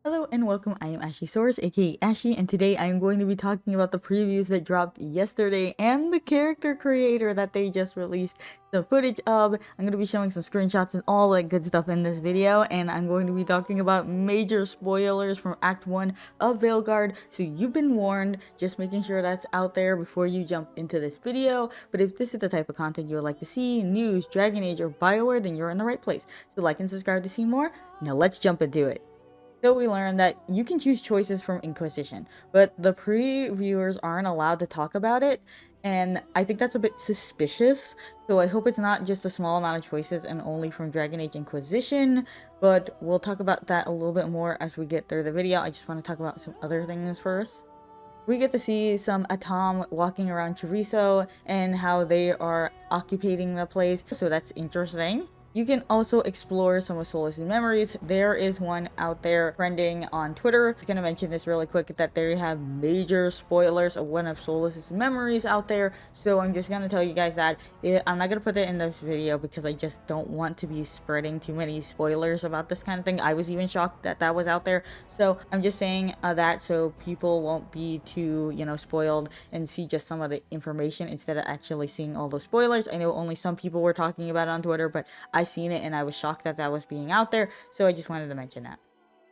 Hello and welcome, I am Ashysaurus, aka Ashy, and today I am going to be talking about the previews that dropped yesterday and the character creator that they just released some footage of. I'm going to be showing some screenshots and all that good stuff in this video, and I'm going to be talking about major spoilers from Act 1 of Veilguard, so you've been warned, just making sure that's out there before you jump into this video. But if this is the type of content you would like to see, news, Dragon Age, or bioware, then you're in the right place. So like and subscribe to see more. Now let's jump into it. So we learned that you can choose choices from Inquisition, but the previewers aren't allowed to talk about it, and I think that's a bit suspicious. So I hope it's not just a small amount of choices and only from Dragon Age Inquisition, but we'll talk about that a little bit more as we get through the video. I just want to talk about some other things first. We get to see some Atom walking around Chorizo and how they are occupying the place, so that's interesting. You can also explore some of Solus's memories. There is one out there trending on Twitter. I'm gonna mention this really quick, that they have major spoilers of one of Solus's memories out there. So I'm just gonna tell you guys that I'm not gonna put it in this video because I just don't want to be spreading too many spoilers about this kind of thing. I was even shocked that that was out there. So I'm just saying that so people won't be too, spoiled and see just some of the information instead of actually seeing all those spoilers. I know only some people were talking about it on Twitter, but I seen it and I was shocked that that was being out there, so I just wanted to mention that.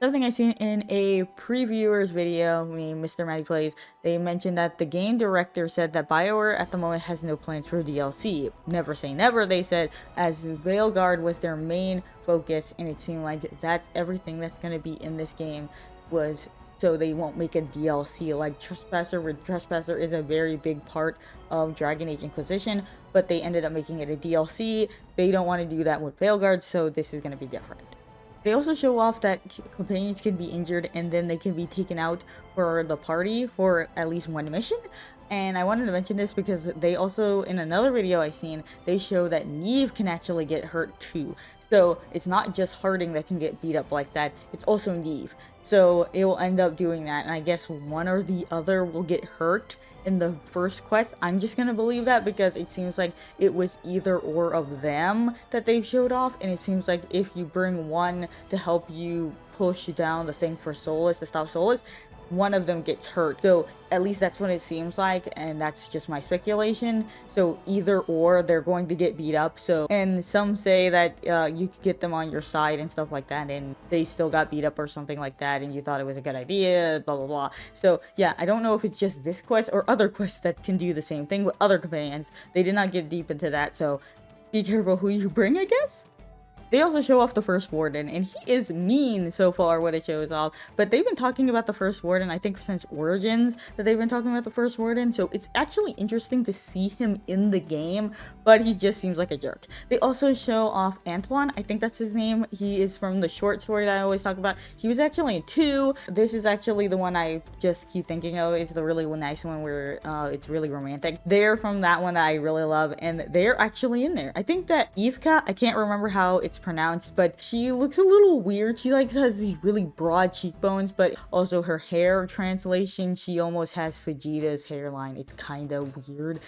Something I seen in a previewer's video, Mrmattyplays, they mentioned that the game director said that BioWare at the moment has no plans for DLC. Never say never, they said, as Veilguard was their main focus, and it seemed like that's everything that's going to be in this game was so they won't make a DLC like Trespasser, where Trespasser is a very big part of Dragon Age Inquisition, but they ended up making it a DLC. They don't want to do that with Veilguard, so this is going to be different. They also show off that companions can be injured and then they can be taken out for the party for at least one mission. And I wanted to mention this because they also, in another video I seen, they show that Neve can actually get hurt too. So it's not just Harding that can get beat up like that, it's also Neve. So it will end up doing that, and I guess one or the other will get hurt in the first quest. I'm just gonna believe that because it seems like it was either or of them that they showed off, and it seems like if you bring one to help you push down the thing for Solus, to stop Solus, one of them gets hurt. So at least that's what it seems like, and that's just my speculation. So either or, they're going to get beat up. So, and some say that you could get them on your side and stuff like that, and they still got beat up or something like that, and you thought it was a good idea, blah blah blah. So yeah, I don't know if it's just this quest or other quests that can do the same thing with other companions. They did not get deep into that, so be careful who you bring, I guess. They also show off the First Warden, and he is mean so far what it shows off, but they've been talking about the First Warden, I think since Origins, that they've been talking about the First Warden, so it's actually interesting to see him in the game, but he just seems like a jerk. They also show off Antoine, I think that's his name. He is from the short story that I always talk about. He was actually in 2. This is actually the one I just keep thinking of. It's the really nice one where it's really romantic. They're from that one that I really love, and they're actually in there. I think that Yvka, I can't remember how it's pronounced, but she looks a little weird. She has these really broad cheekbones, but also her hair translation, she almost has Vegeta's hairline. It's kind of weird.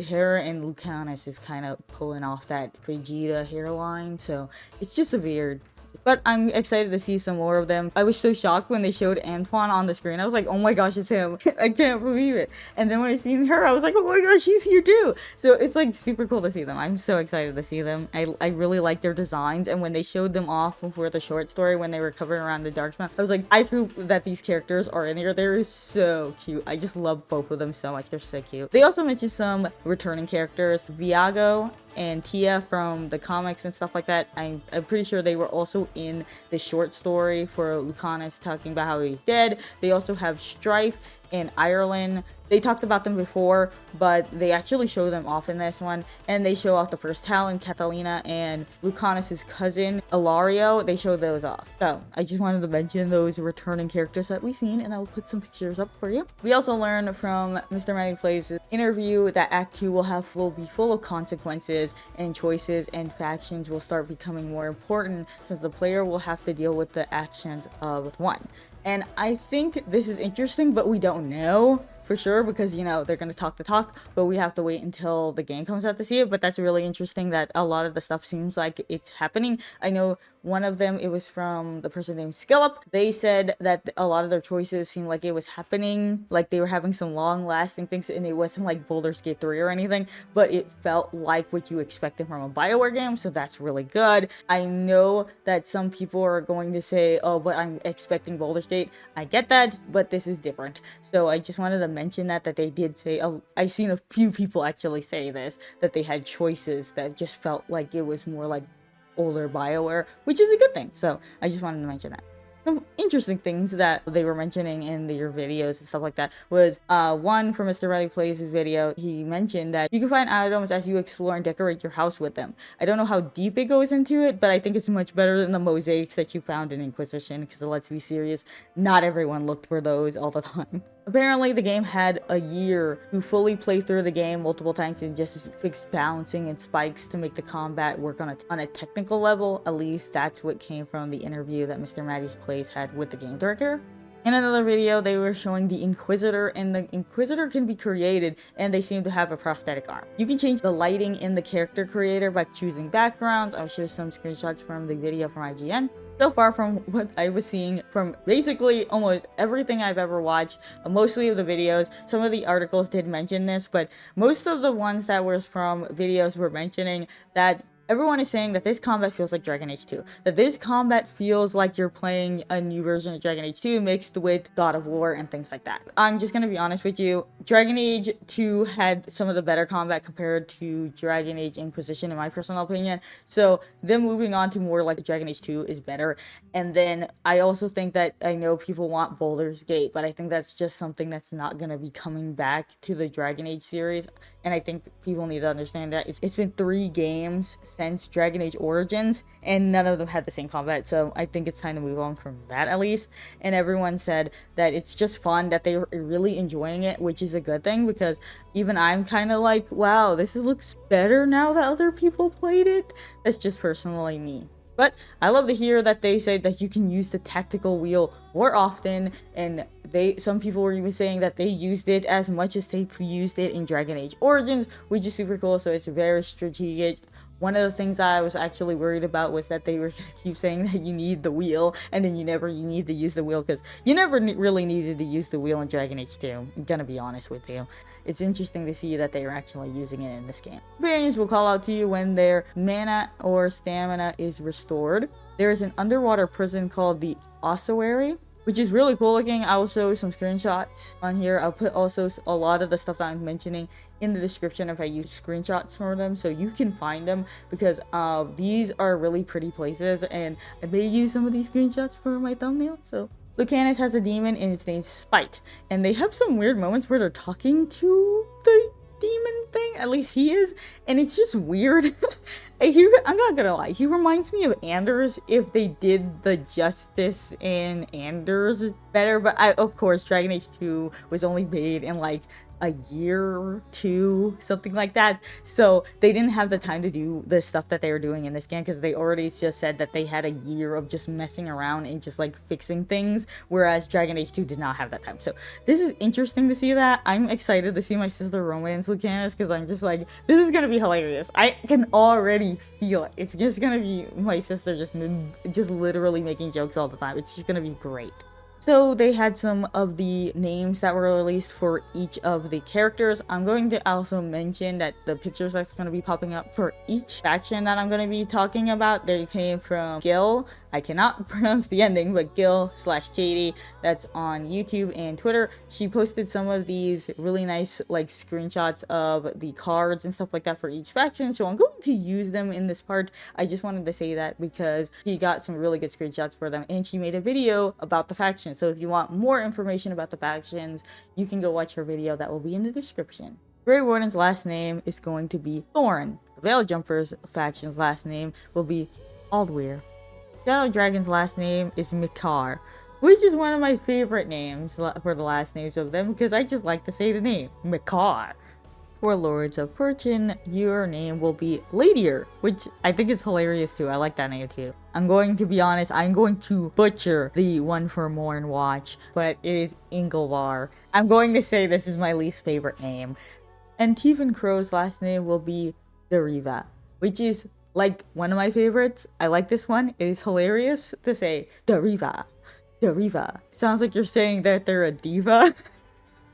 Her and Lucanus is kind of pulling off that Vegeta hairline, so it's just a weird. But I'm excited to see some more of them. I was so shocked when they showed Antoine on the screen. I was like, oh my gosh, it's him. I can't believe it. And then when I seen her, I was like, oh my gosh, she's here too. So it's like super cool to see them. I'm so excited to see them. I really like their designs. And when they showed them off for the short story, when they were covering around the Darkspawn, I was like, I hope that these characters are in here. They're so cute. I just love both of them so much. They're so cute. They also mentioned some returning characters. Viago and Tia from the comics and stuff like that. I'm pretty sure they were also in the short story for Lucanus talking about how he's dead. They also have Strife and Ireland. They talked about them before, but they actually show them off in this one, and they show off the first Talon, Catalina, and Lucanus's cousin, Ilario. They show those off. So I just wanted to mention those returning characters that we've seen, and I will put some pictures up for you. We also learned from Mrmattyplays' interview that Act 2 will be full of consequences, and choices and factions will start becoming more important since the player will have to deal with the actions of one. And I think this is interesting, but we don't know for sure because, they're going to talk the talk, but we have to wait until the game comes out to see it. But that's really interesting that a lot of the stuff seems like it's happening. I know one of them, it was from the person named Skillup. They said that a lot of their choices seemed like it was happening, like they were having some long-lasting things, and it wasn't like Baldur's Gate 3 or anything, but it felt like what you expected from a BioWare game, so that's really good. I know that some people are going to say, oh, but I'm expecting Baldur's Gate. I get that, but this is different. So I just wanted to mention that they did say, I've seen a few people actually say this, that they had choices that just felt like it was more like older BioWare, which is a good thing. So I just wanted to mention that. Some interesting things that they were mentioning in their videos and stuff like that was one from Mrmattyplays' video. He mentioned that you can find items as you explore and decorate your house with them. I don't know how deep it goes into it, but I think it's much better than the mosaics that you found in Inquisition, because let's be serious, not everyone looked for those all the time. Apparently, the game had a year to fully play through the game multiple times and just fix balancing and spikes to make the combat work on a technical level. At least that's what came from the interview that Mrmattyplays had with the game director. In another video, they were showing the Inquisitor, and the Inquisitor can be created, and they seem to have a prosthetic arm. You can change the lighting in the character creator by choosing backgrounds. I'll show some screenshots from the video from IGN. So far from what I was seeing from basically almost everything I've ever watched, mostly of the videos, some of the articles did mention this, but most of the ones that were from videos were mentioning that everyone is saying that this combat feels like Dragon Age 2. That this combat feels like you're playing a new version of Dragon Age 2 mixed with God of War and things like that. I'm just gonna be honest with you. Dragon Age 2 had some of the better combat compared to Dragon Age Inquisition, in my personal opinion. So them moving on to more like Dragon Age 2 is better. And then I also think that, I know people want Baldur's Gate, but I think that's just something that's not gonna be coming back to the Dragon Age series. And I think people need to understand that it's been 3 games since Dragon Age Origins, and none of them had the same combat, so I think it's time to move on from that at least. And everyone said that it's just fun, that they were really enjoying it, which is a good thing, because even I'm kind of like, wow, this looks better now that other people played it. That's just personally me. But I love to hear that they say that you can use the tactical wheel more often, and some people were even saying that they used it as much as they used it in Dragon Age Origins, which is super cool. So it's very strategic. One of the things I was actually worried about was that they were gonna keep saying that you need the wheel, and then you need to use the wheel, because you never really needed to use the wheel in Dragon Age 2. I'm gonna be honest with you. It's interesting to see that they are actually using it in this game. Companions will call out to you when their mana or stamina is restored. There is an underwater prison called the Ossuary, which is really cool looking. I will show some screenshots on here. I'll put also a lot of the stuff that I'm mentioning in the description if I use screenshots for them, so you can find them, because these are really pretty places, and I may use some of these screenshots for my thumbnail. So Lucanus has a demon, and its name's Spite, and they have some weird moments where they're talking to the demon thing, at least he is, and it's just weird. I'm not gonna lie, he reminds me of Anders if they did the justice in Anders better, but of course Dragon Age 2 was only made in like a year or 2, something like that, so they didn't have the time to do the stuff that they were doing in this game, because they already just said that they had a year of just messing around and just like fixing things, whereas Dragon Age 2 did not have that time. So this is interesting to see that. I'm excited to see my sister romance Lucanus, because I'm just like, this is gonna be hilarious. I can already feel it. It's just gonna be my sister just literally making jokes all the time. It's just gonna be great. So they had some of the names that were released for each of the characters. I'm going to also mention that the pictures that's going to be popping up for each faction that I'm going to be talking about, they came from Ghil. I cannot pronounce the ending, but Ghil/Katie, that's on YouTube and Twitter. She posted some of these really nice like screenshots of the cards and stuff like that for each faction, so I'm going to use them in this part. I just wanted to say that because she got some really good screenshots for them, and she made a video about the faction. So if you want more information about the factions, you can go watch her video that will be in the description. Grey Warden's last name is going to be Thorn. Veil Jumper's faction's last name will be Aldweir. Shadow Dragon's last name is Mikar, which is one of my favorite names for the last names of them, because I just like to say the name, Mikar. For Lords of Fortune, your name will be Ladier, which I think is hilarious too. I like that name too. I'm going to be honest, I'm going to butcher the one for Morn Watch, but it is Inglevar. I'm going to say this is my least favorite name. And Teven Crow's last name will be Deriva, which is Like one of my favorites, I like this one. It is hilarious to say Deriva. Deriva. Sounds like you're saying that they're a diva.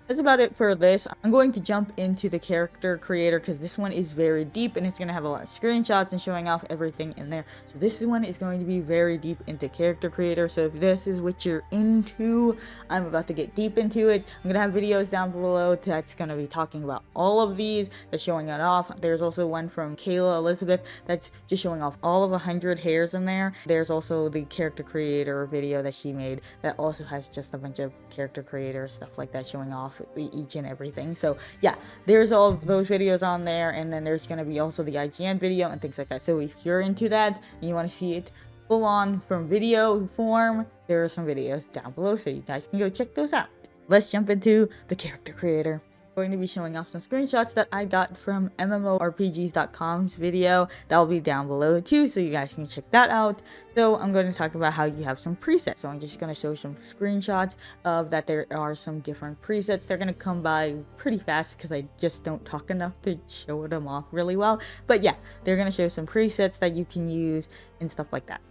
That's about it for this. I'm going to jump into the character creator because this one is very deep and it's going to have a lot of screenshots and showing off everything in there. So this one is going to be very deep into character creator. So if this is what you're into, I'm about to get deep into it. I'm going to have videos down below that's going to be talking about all of these, that's showing it off. There's also one from Kayla Elizabeth that's just showing off all of 100 hairs in there. There's also the character creator video that she made that also has just a bunch of character creator stuff like that showing off each and everything. So yeah, there's all of those videos on there, and then there's gonna be also the IGN video and things like that. So if you're into that and you want to see it full on from video form, there are some videos down below so you guys can go check those out. Let's jump into the character creator. Going to be showing off some screenshots that I got from MMORPGs.com's video. That will be down below too, so you guys can check that out. So I'm going to talk about how you have some presets. So I'm just going to show some screenshots of that there are some different presets. They're going to come by pretty fast because I just don't talk enough to show them off really well. But yeah, they're going to show some presets that you can use and stuff like that.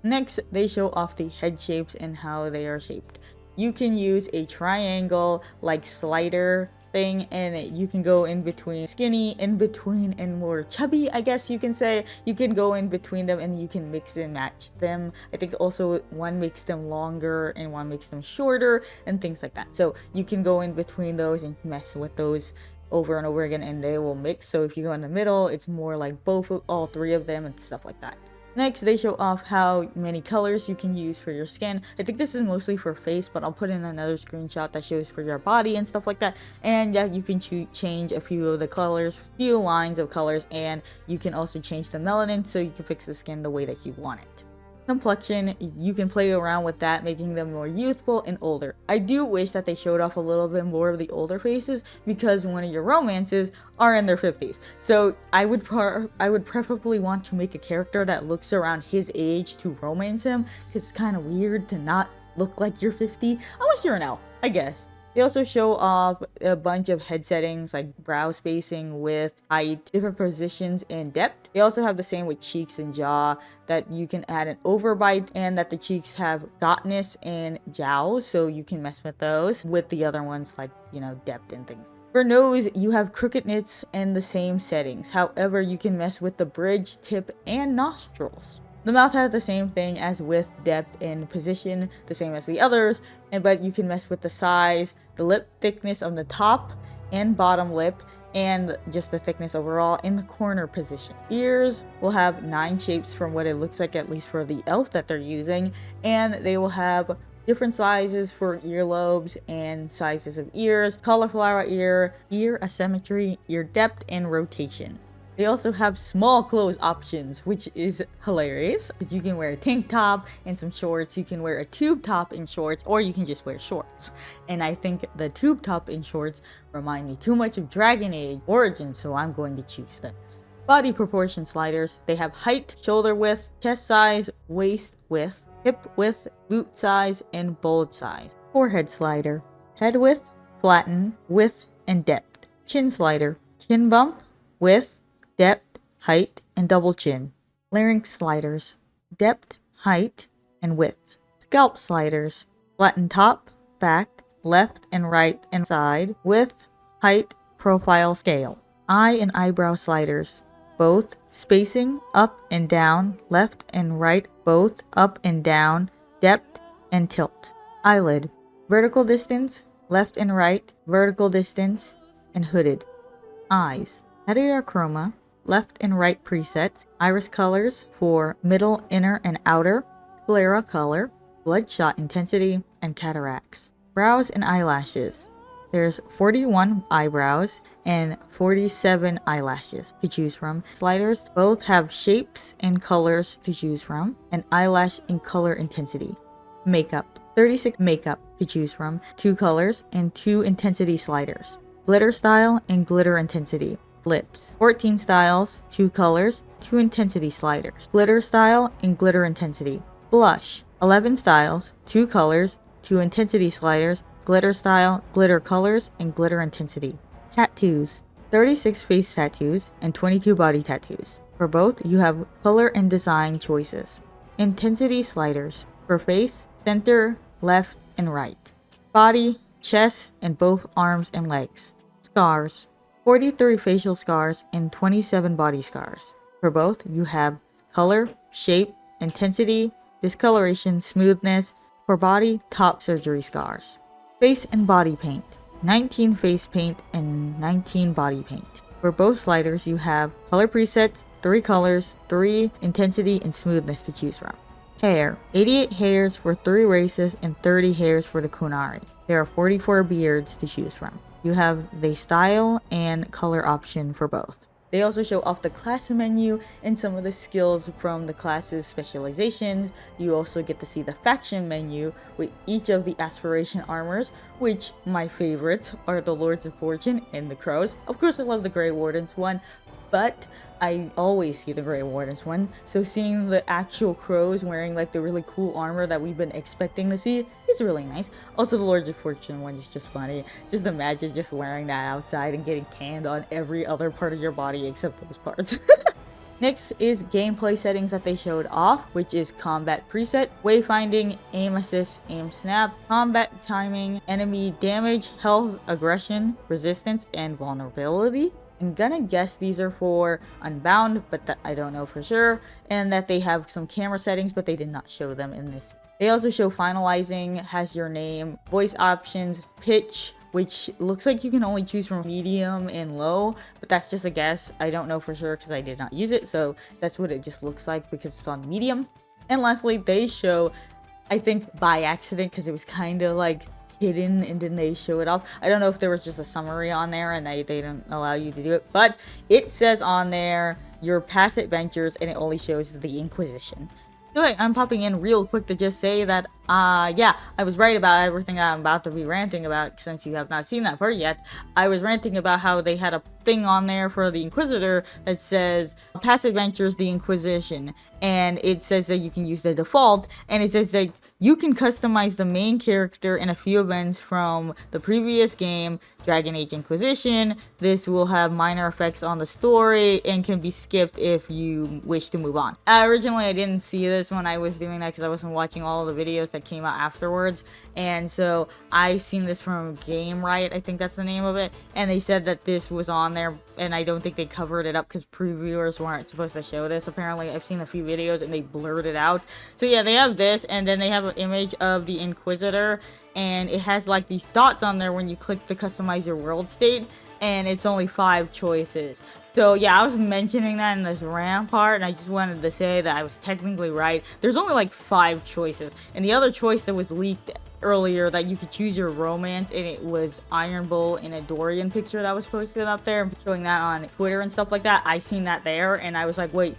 Next, they show off the head shapes and how they are shaped. You can use a triangle like slider thing, and you can go in between skinny, in between, and more chubby, I guess you can say. You can go in between them and you can mix and match them. I think also one makes them longer and one makes them shorter and things like that. So you can go in between those and mess with those over and over again and they will mix. So if you go in the middle, it's more like all three of them and stuff like that. Next, they show off how many colors you can use for your skin. I think this is mostly for face, but I'll put in another screenshot that shows for your body and stuff like that. And yeah, you can change a few of the colors, few lines of colors, and you can also change the melanin so you can fix the skin the way that you want it. Complexion, you can play around with that, making them more youthful and older. I do wish that they showed off a little bit more of the older faces because one of your romances are in their 50s. So I would preferably want to make a character that looks around his age to romance him, because it's kind of weird to not look like you're 50 unless you're an elf, I guess. They also show off a bunch of head settings like brow spacing, width, height, different positions, and depth. They also have the same with cheeks and jaw, that you can add an overbite and that the cheeks have gauntness and jowls, so you can mess with those with the other ones like, you know, depth and things. For nose, you have crookedness and the same settings. However, you can mess with the bridge, tip, and nostrils. The mouth has the same thing as width, depth, and position, the same as the others, but you can mess with the size, the lip thickness of the top and bottom lip, and just the thickness overall in the corner position. Ears will have 9 shapes from what it looks like, at least for the elf that they're using, and they will have different sizes for earlobes and sizes of ears, cauliflower ear, ear asymmetry, ear depth, and rotation. They also have small clothes options, which is hilarious. You can wear a tank top and some shorts. You can wear a tube top and shorts, or you can just wear shorts. And I think the tube top and shorts remind me too much of Dragon Age Origin, so I'm going to choose those. Body proportion sliders. They have height, shoulder width, chest size, waist width, hip width, glute size, and bold size. Forehead slider. Head width, flatten, width, and depth. Chin slider. Chin bump, width, depth, height, and double chin. Larynx sliders. Depth, height, and width. Scalp sliders. Flatten top, back, left and right and side. Width, height, profile, scale. Eye and eyebrow sliders. Both spacing, up and down, left and right, both up and down, depth and tilt. Eyelid. Vertical distance, left and right, vertical distance, and hooded. Eyes. Heterochroma. Left and right presets, iris colors for middle, inner, and outer, sclera color, bloodshot intensity, and cataracts. Brows and eyelashes. There's 41 eyebrows and 47 eyelashes to choose from. Sliders both have shapes and colors to choose from, and eyelash and color intensity. Makeup. 36 makeup to choose from, 2 colors, and 2 intensity sliders. Glitter style and glitter intensity. Lips. 14 styles, 2 colors, 2 intensity sliders. Glitter style and glitter intensity. Blush. 11 styles, 2 colors, 2 intensity sliders, glitter style, glitter colors, and glitter intensity. Tattoos. 36 face tattoos and 22 body tattoos. For both, you have color and design choices. Intensity sliders for face, center, left, and right. Body, chest, and both arms and legs. Scars. 43 facial scars and 27 body scars. For both, you have color, shape, intensity, discoloration, smoothness. For body, top surgery scars. Face and body paint. 19 face paint and 19 body paint. For both sliders, you have color presets, 3 colors, 3 intensity and smoothness to choose from. Hair. 88 hairs for 3 races and 30 hairs for the Kunari. There are 44 beards to choose from. You have the style and color option for both. They also show off the class menu and some of the skills from the class's specializations. You also get to see the faction menu with each of the aspiration armors, which my favorites are the Lords of Fortune and the Crows. Of course, I love the Grey Wardens one, but I always see the Grey Wardens one, so seeing the actual Crows wearing like the really cool armor that we've been expecting to see is really nice. Also, the Lords of Fortune one is just funny. Just imagine just wearing that outside and getting canned on every other part of your body except those parts. Next is gameplay settings that they showed off, which is combat preset, wayfinding, aim assist, aim snap, combat timing, enemy damage, health, aggression, resistance, and vulnerability. I'm gonna guess these are for Unbound, but I don't know for sure, and that they have some camera settings, but they did not show them in this. They also show finalizing, has your name, voice options, pitch, which looks like you can only choose from medium and low, but that's just a guess. I don't know for sure because I did not use it, so that's what it just looks like because it's on medium. And lastly, they show, I think by accident, because it was kind of like hidden and then they show it off. I don't know if there was just a summary on there and they didn't allow you to do it, but it says on there your past adventures and it only shows the Inquisition. So I'm popping in real quick to just say that yeah, I was right about everything I'm about to be ranting about. Since you have not seen that part yet, I was ranting about how they had a thing on there for the Inquisitor that says past adventures the Inquisition, and it says that you can use the default, and it says that you can customize the main character in a few events from the previous game, Dragon Age Inquisition. This will have minor effects on the story and can be skipped if you wish to move on. Originally, I didn't see this when I was doing that because I wasn't watching all of the videos that came out afterwards, and so I seen this from Game Riot, I think that's the name of it, and they said that this was on there, and I don't think they covered it up because previewers weren't supposed to show this. Apparently, I've seen a few videos and they blurred it out. So yeah, they have this, and then they have an image of the Inquisitor, and it has like these dots on there when you click to customize your world state, and it's only 5 choices. So yeah, I was mentioning that in this rant part, and I just wanted to say that I was technically right. There's only like 5 choices, and the other choice that was leaked earlier that you could choose your romance, and it was Iron Bull in a Dorian picture that was posted up there, showing that on Twitter and stuff like that. I seen that there, and I was like, wait,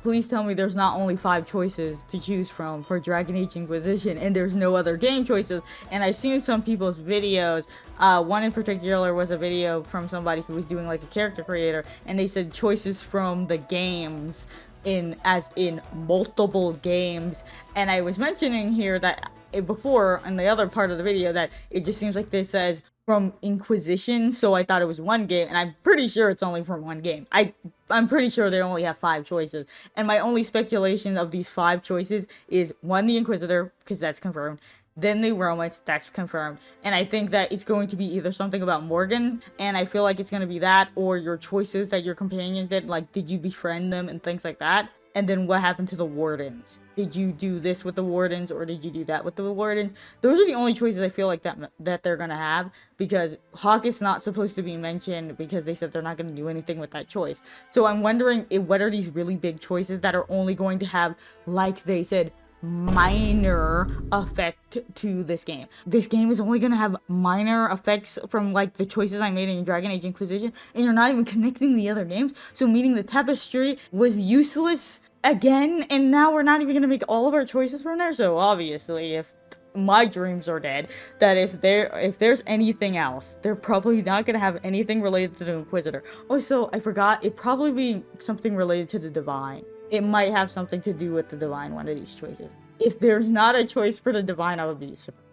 please tell me there's not only 5 choices to choose from for Dragon Age Inquisition and there's no other game choices. And I've seen some people's videos. One in particular was a video from somebody who was doing like a character creator, and they said choices from the games as in multiple games. And I was mentioning here that before in the other part of the video that it just seems like this says from Inquisition, so I thought it was one game, and I'm pretty sure it's only from one game. I'm pretty sure they only have 5 choices, and my only speculation of these 5 choices is 1, the Inquisitor, because that's confirmed, then the romance, that's confirmed, and I think that it's going to be either something about Morgan, and I feel like it's going to be that, or your choices that your companions did, like did you befriend them and things like that. And then what happened to the Wardens? Did you do this with the Wardens, or did you do that with the Wardens? Those are the only choices I feel like that they're gonna have, because Hawk is not supposed to be mentioned because they said they're not gonna do anything with that choice. So I'm wondering what are these really big choices that are only going to have, like they said, minor effect to this game. This game is only gonna have minor effects from like the choices I made in Dragon Age Inquisition, and you're not even connecting the other games. So meaning the tapestry was useless again, and now we're not even gonna make all of our choices from there. So obviously, if my dreams are dead, that if there's anything else, they're probably not gonna have anything related to the Inquisitor. Also, I forgot, it'd probably be something related to the Divine. It might have something to do with the Divine, one of these choices. If there's not a choice for the Divine, I would be surprised.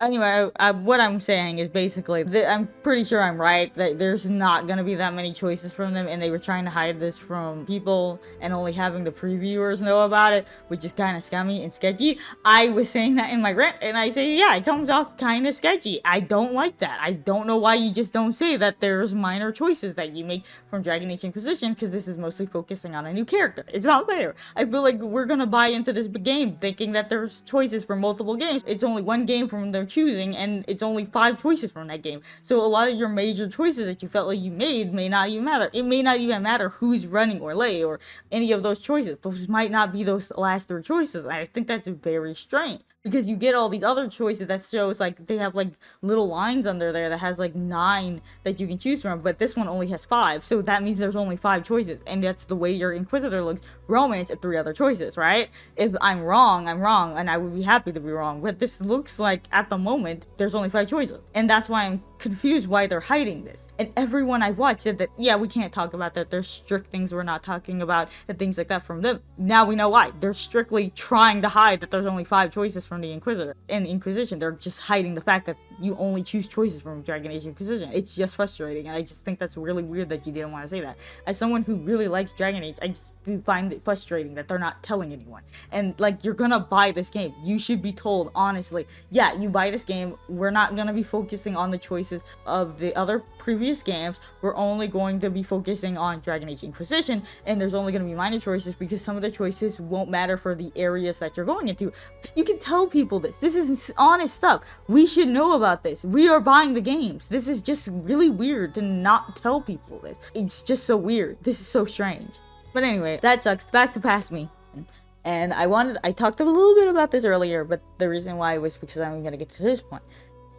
Anyway, what I'm saying is basically that I'm pretty sure I'm right that there's not gonna be that many choices from them, and they were trying to hide this from people and only having the previewers know about it, which is kind of scummy and sketchy. I was saying that in my rant, and I say, yeah, it comes off kind of sketchy. I don't like that. I don't know why you just don't say that there's minor choices that you make from Dragon Age Inquisition, because this is mostly focusing on a new character. It's not fair. I feel like we're gonna buy into this game thinking that there's choices for multiple games. It's only one game from their choosing, and it's only 5 choices from that game. So a lot of your major choices that you felt like you made may not even matter. It may not even matter who's running Orlais or any of those choices. Those might not be those last 3 choices. I think that's very strange, because you get all these other choices that shows like they have like little lines under there that has like 9 that you can choose from, but this one only has 5. So that means there's only 5 choices, and that's the way your Inquisitor looks. Romance and 3 other choices, right? If I'm wrong, I'm wrong, and I would be happy to be wrong. But this looks like at the moment there's only 5 choices, and that's why I'm confused why they're hiding this. And everyone I've watched said that, yeah, we can't talk about that. There's strict things we're not talking about and things like that from them. Now we know why. They're strictly trying to hide that there's only 5 choices from the Inquisitor and Inquisition. They're just hiding the fact that you only choose choices from Dragon Age Inquisition. It's just frustrating, and I just think that's really weird that you didn't want to say that. As someone who really likes Dragon Age, I just find it frustrating that they're not telling anyone. And like, you're gonna buy this game, you should be told honestly, yeah, you buy this game, we're not gonna be focusing on the choices of the other previous games, we're only going to be focusing on Dragon Age Inquisition, and there's only gonna be minor choices because some of the choices won't matter for the areas that you're going into. You can tell people this is honest stuff. We should know about this. We are buying the games. This is just really weird to not tell people this. It's just so weird. This is so strange. But anyway, that sucks. Back to past me. And I talked a little bit about this earlier, but the reason why was because I'm gonna get to this point.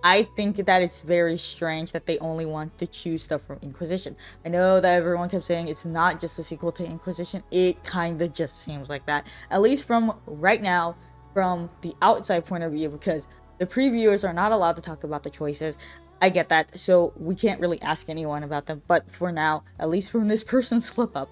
I think that it's very strange that they only want to choose stuff from Inquisition. I know that everyone kept saying it's not just a sequel to Inquisition. It kinda just seems like that. At least from right now, from the outside point of view, because the previewers are not allowed to talk about the choices. I get that, so we can't really ask anyone about them. But for now, at least from this person's slip up,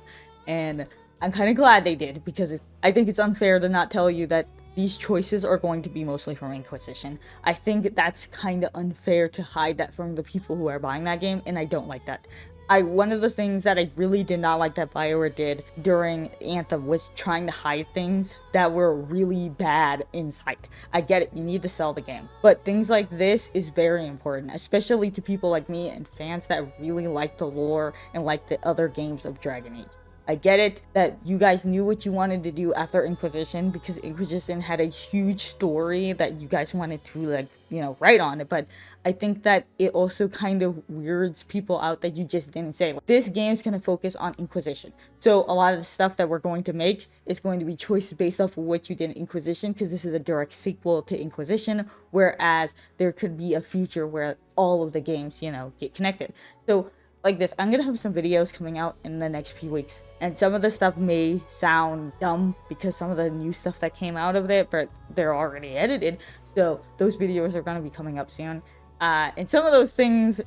and I'm kind of glad they did, because I think it's unfair to not tell you that these choices are going to be mostly from Inquisition. I think that's kind of unfair to hide that from the people who are buying that game, and I don't like that. One of the things that I really did not like that BioWare did during Anthem was trying to hide things that were really bad in sight. I get it, you need to sell the game, but things like this is very important, especially to people like me and fans that really like the lore and like the other games of Dragon Age. I get it that you guys knew what you wanted to do after Inquisition, because Inquisition had a huge story that you guys wanted to, like, you know, write on it, but I think that it also kind of weirds people out that you just didn't say, like, this game's gonna focus on Inquisition. So a lot of the stuff that we're going to make is going to be choices based off of what you did in Inquisition, because this is a direct sequel to Inquisition, whereas there could be a future where all of the games, you know, get connected. So like this, I'm gonna have some videos coming out in the next few weeks, and some of the stuff may sound dumb because some of the new stuff that came out of it, but they're already edited, so those videos are gonna be coming up soon. And some of those things,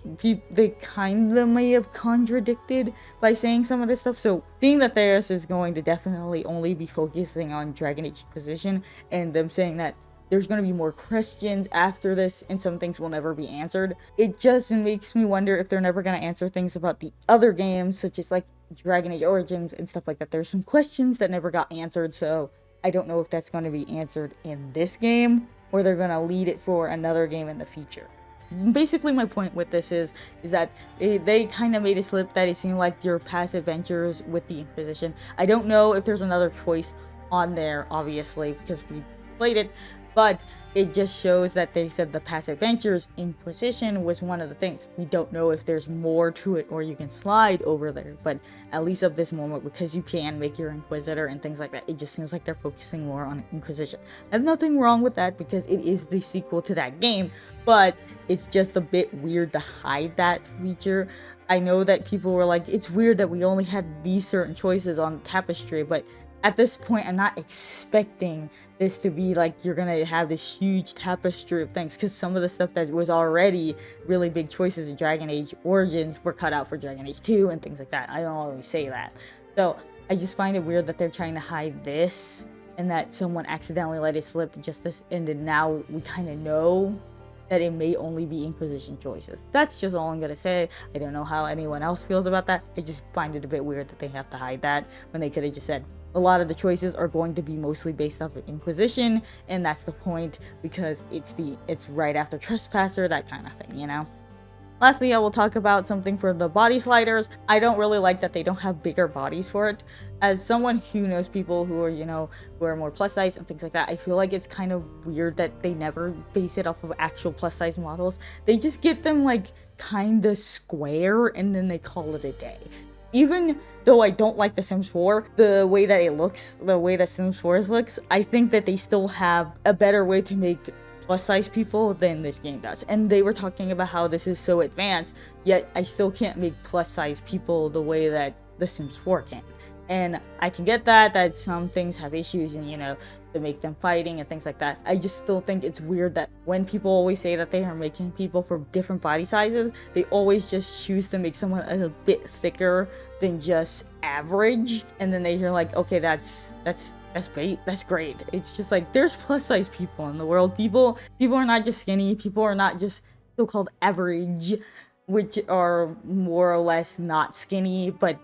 they kind of may have contradicted by saying some of this stuff, so seeing that theirs is going to definitely only be focusing on Dragon Age Inquisition, and them saying that there's going to be more questions after this and some things will never be answered, it just makes me wonder if they're never going to answer things about the other games, such as like Dragon Age Origins and stuff like that. There's some questions that never got answered, so I don't know if that's going to be answered in this game or they're going to lead it for another game in the future. Basically, my point with this is that they kind of made it slip that it seemed like your past adventures with the Inquisition. I don't know if there's another choice on there, obviously, because we played it, but it just shows that they said the past adventures Inquisition was one of the things. We don't know if there's more to it or you can slide over there, but at least at this moment, because you can make your Inquisitor and things like that, it just seems like they're focusing more on Inquisition. I have nothing wrong with that because it is the sequel to that game, but it's just a bit weird to hide that feature. I know that people were like, it's weird that we only had these certain choices on Tapestry, but at this point, I'm not expecting this to be like you're gonna have this huge tapestry of things, because some of the stuff that was already really big choices in Dragon Age Origins were cut out for Dragon Age 2 and things like that. I don't always say that. So I just find it weird that they're trying to hide this and that someone accidentally let it slip just this, and then now we kind of know that it may only be Inquisition choices. That's just all I'm gonna say. I don't know how anyone else feels about that. I just find it a bit weird that they have to hide that when they could have just said a lot of the choices are going to be mostly based off of Inquisition, and that's the point, because it's right after Trespasser, that kind of thing, you know? Lastly, I will talk about something for the body sliders. I don't really like that they don't have bigger bodies for it. As someone who knows people who are, you know, who are more plus size and things like that, I feel like it's kind of weird that they never base it off of actual plus size models. They just get them like kind of square and then they call it a day. Even though I don't like The Sims 4, the way that it looks, the way that Sims 4 looks, I think that they still have a better way to make plus size people than this game does. And they were talking about how this is so advanced, yet I still can't make plus size people the way that The Sims 4 can. And I can get that some things have issues and, you know, to make them fighting and things like that. I just still think it's weird that when people always say that they are making people for different body sizes, they always just choose to make someone a bit thicker than just average. And then they're like, okay, that's great. That's great. It's just like, there's plus size people in the world. People are not just skinny. People are not just so-called average, which are more or less not skinny, but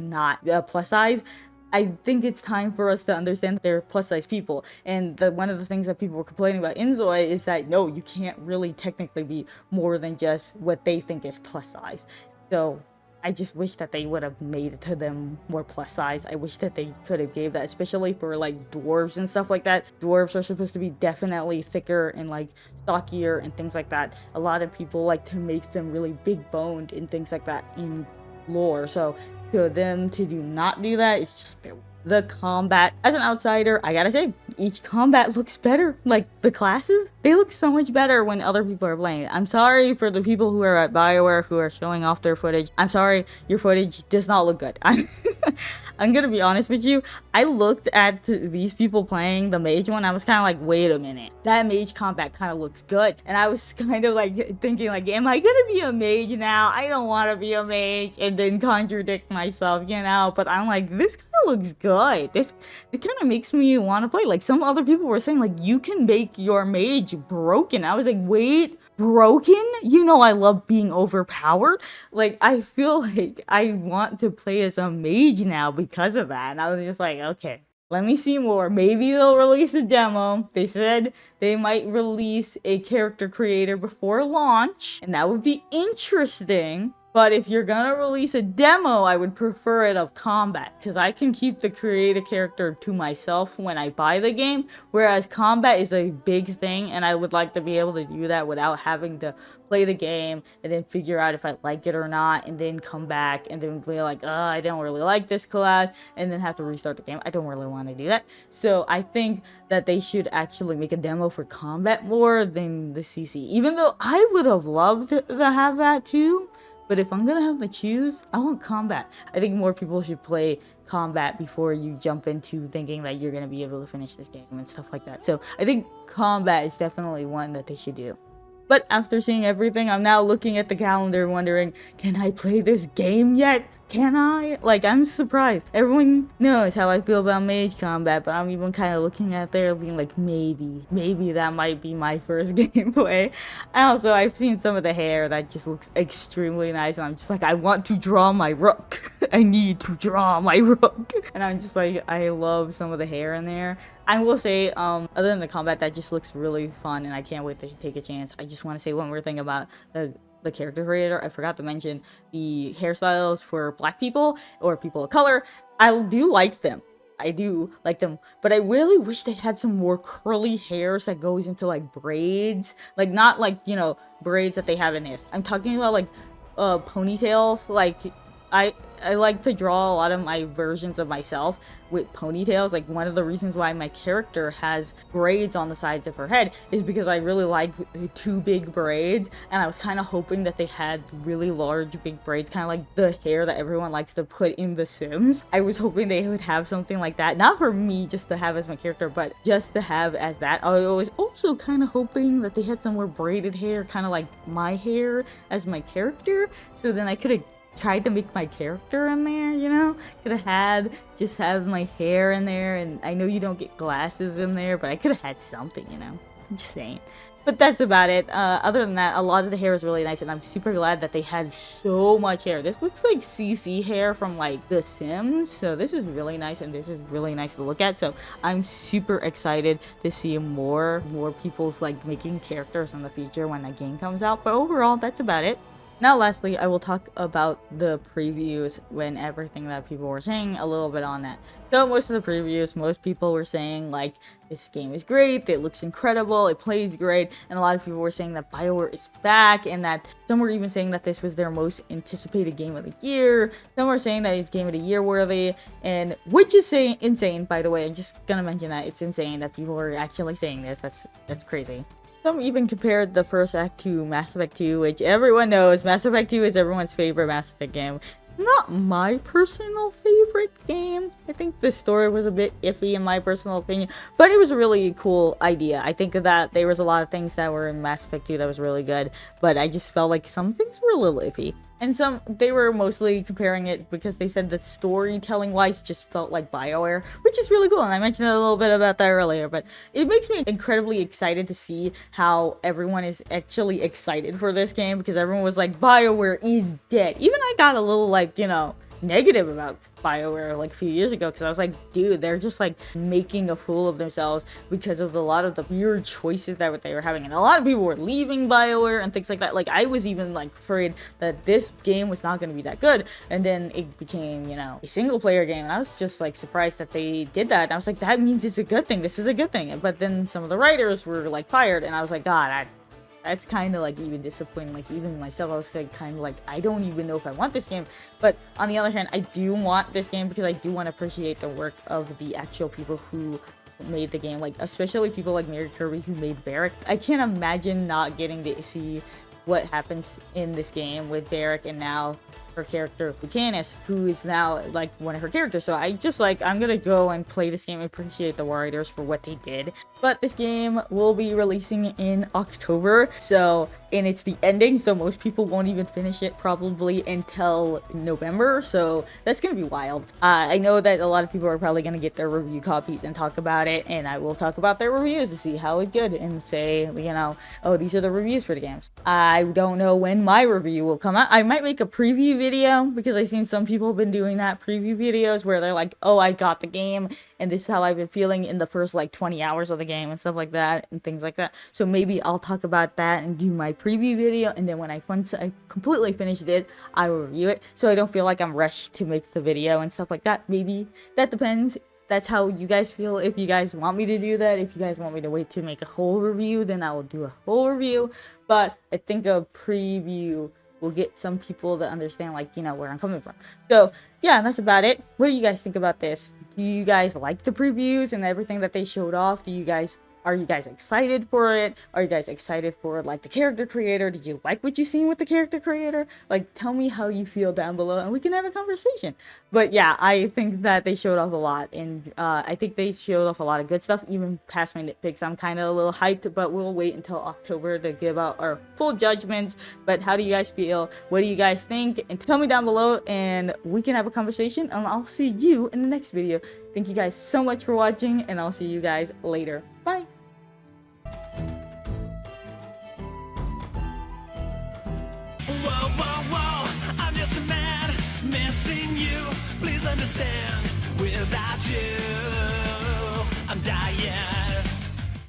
not plus size. I think it's time for us to understand that they're plus size people. And one of the things that people were complaining about in Zoe is that, no, you can't really technically be more than just what they think is plus size. So I just wish that they would have made it to them more plus size. I wish that they could have gave that, especially for like dwarves and stuff like that. Dwarves are supposed to be definitely thicker and like stockier and things like that. A lot of people like to make them really big boned and things like that in lore. So for them to do not do that, it's just the combat. As an outsider, I gotta say, each combat looks better. Like, the classes, they look so much better when other people are playing it. I'm sorry for the people who are at BioWare who are showing off their footage. I'm sorry, your footage does not look good. I'm gonna be honest with you. I looked at these people playing the mage one. I was kind of like, wait a minute. That mage combat kind of looks good. And I was kind of like thinking like, am I gonna be a mage now? I don't want to be a mage. And then contradict myself, you know? But I'm like, this kind of looks good. It kind of makes me want to play. Like, some other people were saying like, you can make your mage broken. I was like, wait, broken? You know, I love being overpowered. Like, I feel like I want to play as a mage now because of that. And I was just like, okay, let me see more. Maybe they'll release a demo. They said they might release a character creator before launch, and that would be interesting. But if you're gonna release a demo, I would prefer it of combat, because I can keep the creator character to myself when I buy the game, whereas combat is a big thing, and I would like to be able to do that without having to play the game and then figure out if I like it or not, and then come back and then be like, oh, I don't really like this class, and then have to restart the game. I don't really want to do that. So I think that they should actually make a demo for combat more than the CC, even though I would have loved to have that too. But if I'm gonna have to choose, I want combat. I think more people should play combat before you jump into thinking that you're gonna be able to finish this game and stuff like that. So I think combat is definitely one that they should do. But after seeing everything, I'm now looking at the calendar wondering, can I play this game yet? Can I? Like, I'm surprised. Everyone knows how I feel about mage combat, but I'm even kind of looking at there being like, maybe that might be my first gameplay. And also, I've seen some of the hair that just looks extremely nice, and I'm just like, I want to draw my rook. I need to draw my rook. And I'm just like, I love some of the hair in there. I will say, other than the combat, that just looks really fun, and I can't wait to take a chance. I just want to say one more thing about the character creator. I forgot to mention the hairstyles for black people or people of color. I do like them. I do like them, but I really wish they had some more curly hairs that goes into like braids, like not like, you know, braids that they have in this. I'm talking about like ponytails. Like, I like to draw a lot of my versions of myself with ponytails. Like, one of the reasons why my character has braids on the sides of her head is because I really like two big braids, and I was kind of hoping that they had really large big braids, kind of like the hair that everyone likes to put in The Sims. I was hoping they would have something like that, not for me just to have as my character, but just to have as that. I was also kind of hoping that they had some more braided hair, kind of like my hair as my character, so then I could have tried to make my character in there, you know? Could have have my hair in there, and I know you don't get glasses in there, but I could have had something, you know? I'm just saying. But that's about it. Other than that, a lot of the hair is really nice, and I'm super glad that they had so much hair. This looks like CC hair from like The Sims, so this is really nice, and this is really nice to look at. So I'm super excited to see more people's like making characters in the future when the game comes out. But overall, that's about it. Now, lastly, I will talk about the previews when everything that people were saying, a little bit on that. So most of the previews, most people were saying like, this game is great, it looks incredible, it plays great, and a lot of people were saying that BioWare is back, and that some were even saying that this was their most anticipated game of the year. Some were saying that it's game of the year worthy, and which is insane, by the way. I'm just gonna mention that it's insane that people are actually saying this. That's crazy. Some even compared the first act to Mass Effect 2, which everyone knows Mass Effect 2 is everyone's favorite Mass Effect game. It's not my personal favorite game. I think the story was a bit iffy in my personal opinion, but it was a really cool idea. I think that there was a lot of things that were in Mass Effect 2 that was really good, but I just felt like some things were a little iffy. And they were mostly comparing it because they said that storytelling wise just felt like BioWare, which is really cool. And I mentioned a little bit about that earlier, but it makes me incredibly excited to see how everyone is actually excited for this game, because everyone was like, BioWare is dead. Even I got a little like, negative about BioWare like a few years ago, because I was like, dude, they're just like making a fool of themselves because of a lot of the weird choices that they were having, and a lot of people were leaving BioWare and things like that. Like, I was even like afraid that this game was not going to be that good, and then it became, a single player game, and I was just like surprised that they did that, and I was like, that means it's a good thing, this is a good thing. But then some of the writers were like fired, and I was like, God, that's kind of like even disappointing. Like, even myself, I was like kind of like, I don't even know if I want this game. But on the other hand, I do want this game because I do want to appreciate the work of the actual people who made the game, like especially people like Mary Kirby who made Barrick. I can't imagine not getting to see what happens in this game with Barrick, and now her character Lucanus, who is now like one of her characters. So I'm gonna go and play this game and appreciate the writers for what they did. But this game will be releasing in October, and it's the ending, so most people won't even finish it probably until November, so that's gonna be wild. I know that a lot of people are probably gonna get their review copies and talk about it, and I will talk about their reviews to see how it's good and say, oh, these are the reviews for the games. I don't know when my review will come out. I might make a preview video, because I've seen some people have been doing that, preview videos where they're like, oh, I got the game, and this is how I've been feeling in the first like 20 hours of the game and stuff like that and things like that. So maybe I'll talk about that and do my preview video, and then once I completely finished it, I will review it, so I don't feel like I'm rushed to make the video and stuff like that. Maybe that depends. That's how you guys feel. If you guys want me to do that, if you guys want me to wait to make a whole review, then I will do a whole review. But I think a preview will get some people to understand, like, where I'm coming from. So yeah, that's about it. What do you guys think about this? Do you guys like the previews and everything that they showed off? Are you guys excited for it? Are you guys excited for like the character creator? Did you like what you seen with the character creator? Like, tell me how you feel down below and we can have a conversation. But yeah, I think that they showed off a lot, and I think they showed off a lot of good stuff, even past my nitpicks. I'm kind of a little hyped, but we'll wait until October to give out our full judgments. But how do you guys feel? What do you guys think? And tell me down below, and we can have a conversation, and I'll see you in the next video. Thank you guys so much for watching, and I'll see you guys later. Bye! I'm just a man missing you. Please understand, without you